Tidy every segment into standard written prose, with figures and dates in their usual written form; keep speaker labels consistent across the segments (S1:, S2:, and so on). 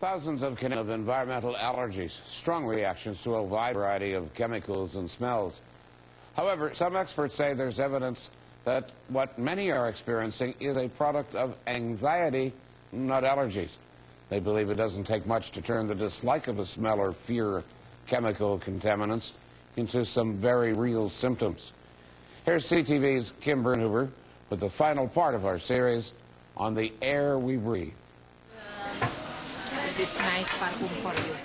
S1: Thousands of environmental allergies, strong reactions to a wide variety of chemicals and smells. However, some experts say there's evidence that what many are experiencing is a product of anxiety, not allergies. They believe it doesn't take much to turn the dislike of a smell or fear of chemical contaminants into some very real symptoms. Here's CTV's Kim Brunhuber with the final part of our series on the air we breathe.
S2: This is nice perfume for you.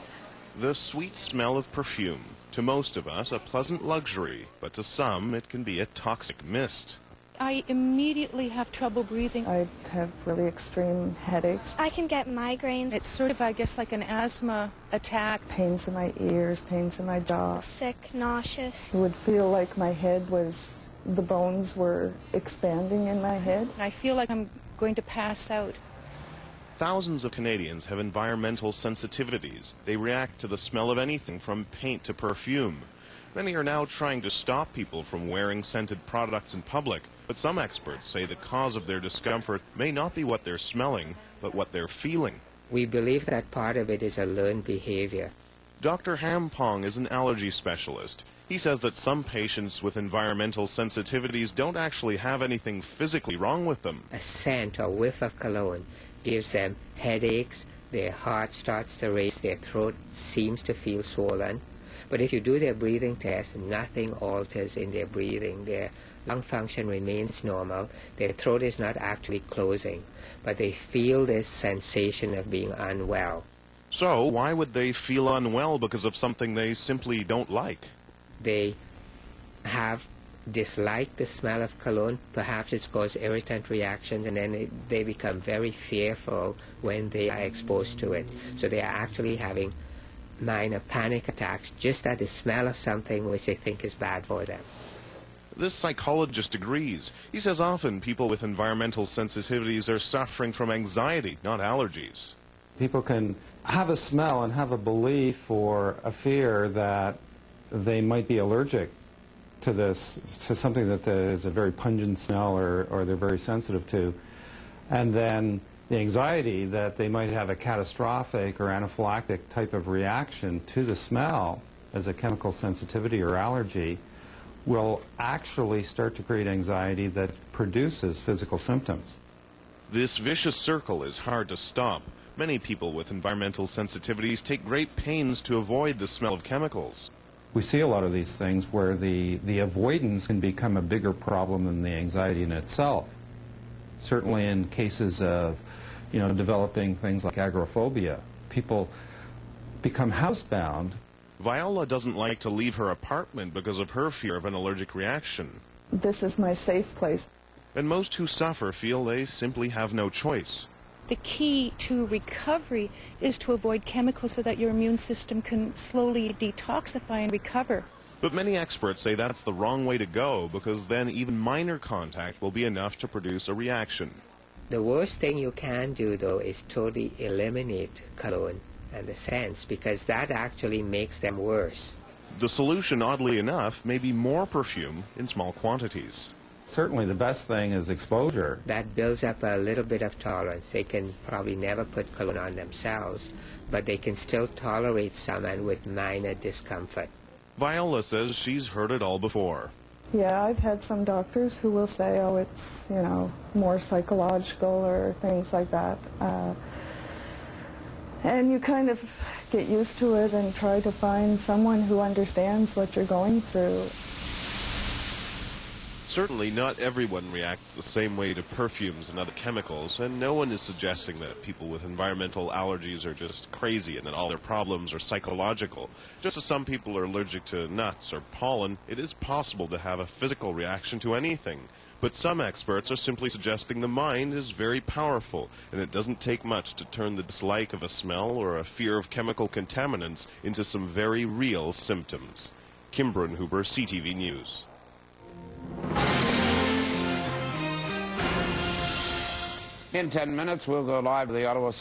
S3: The sweet smell of perfume. To most of us, a pleasant luxury, but to some, it can be a toxic mist.
S4: I immediately have trouble breathing.
S5: I have really extreme headaches.
S6: I can get migraines.
S4: It's sort of, I guess, like an asthma attack.
S5: Pains in my ears, pains in my jaw.
S6: Sick, nauseous.
S5: It would feel like my head was, the bones were expanding in my head.
S4: I feel like I'm going to pass out.
S3: Thousands of Canadians have environmental sensitivities. They react to the smell of anything from paint to perfume. Many are now trying to stop people from wearing scented products in public, but some experts say the cause of their discomfort may not be what they're smelling, but what they're feeling.
S7: We believe that part of it is a learned behavior.
S3: Dr. Hampong is an allergy specialist. He says that some patients with environmental sensitivities don't actually have anything physically wrong with them.
S7: A scent or whiff of cologne gives them headaches, their heart starts to race, their throat seems to feel swollen. But if you do their breathing test, nothing alters in their breathing. Their lung function remains normal. Their throat is not actually closing, but they feel this sensation of being unwell.
S3: So why would they feel unwell because of something they simply don't like?
S7: They have disliked the smell of cologne. Perhaps it's caused irritant reactions, and then they become very fearful when they are exposed to it. So they are actually having minor panic attacks just at the smell of something which they think is bad for them.
S3: This psychologist agrees. He says often people with environmental sensitivities are suffering from anxiety, not allergies.
S8: People can have a smell and have a belief or a fear that they might be allergic to this, to something that is a very pungent smell or they're very sensitive to. And then the anxiety that they might have a catastrophic or anaphylactic type of reaction to the smell as a chemical sensitivity or allergy will actually start to create anxiety that produces physical symptoms.
S3: This vicious circle is hard to stop. Many people with environmental sensitivities take great pains to avoid the smell of chemicals.
S8: We see a lot of these things where the avoidance can become a bigger problem than the anxiety in itself. Certainly in cases of, developing things like agoraphobia, people become housebound.
S3: Viola doesn't like to leave her apartment because of her fear of an allergic reaction.
S5: This is my safe place.
S3: And most who suffer feel they simply have no choice.
S4: The key to recovery is to avoid chemicals so that your immune system can slowly detoxify and recover.
S3: But many experts say that's the wrong way to go, because then even minor contact will be enough to produce a reaction.
S7: The worst thing you can do, though, is totally eliminate cologne and the scents, because that actually makes them worse.
S3: The solution, oddly enough, may be more perfume in small quantities.
S8: Certainly the best thing is exposure.
S7: That builds up a little bit of tolerance. They can probably never put cologne on themselves, but they can still tolerate some and with minor discomfort.
S3: Viola says she's heard it all before.
S5: Yeah, I've had some doctors who will say, oh, it's, more psychological or things like that. And you kind of get used to it and try to find someone who understands what you're going through.
S3: Certainly not everyone reacts the same way to perfumes and other chemicals, and no one is suggesting that people with environmental allergies are just crazy and that all their problems are psychological. Just as some people are allergic to nuts or pollen, it is possible to have a physical reaction to anything. But some experts are simply suggesting the mind is very powerful, and it doesn't take much to turn the dislike of a smell or a fear of chemical contaminants into some very real symptoms. Kim Brunhuber, CTV News.
S1: In 10 minutes, we'll go live to the Ottawa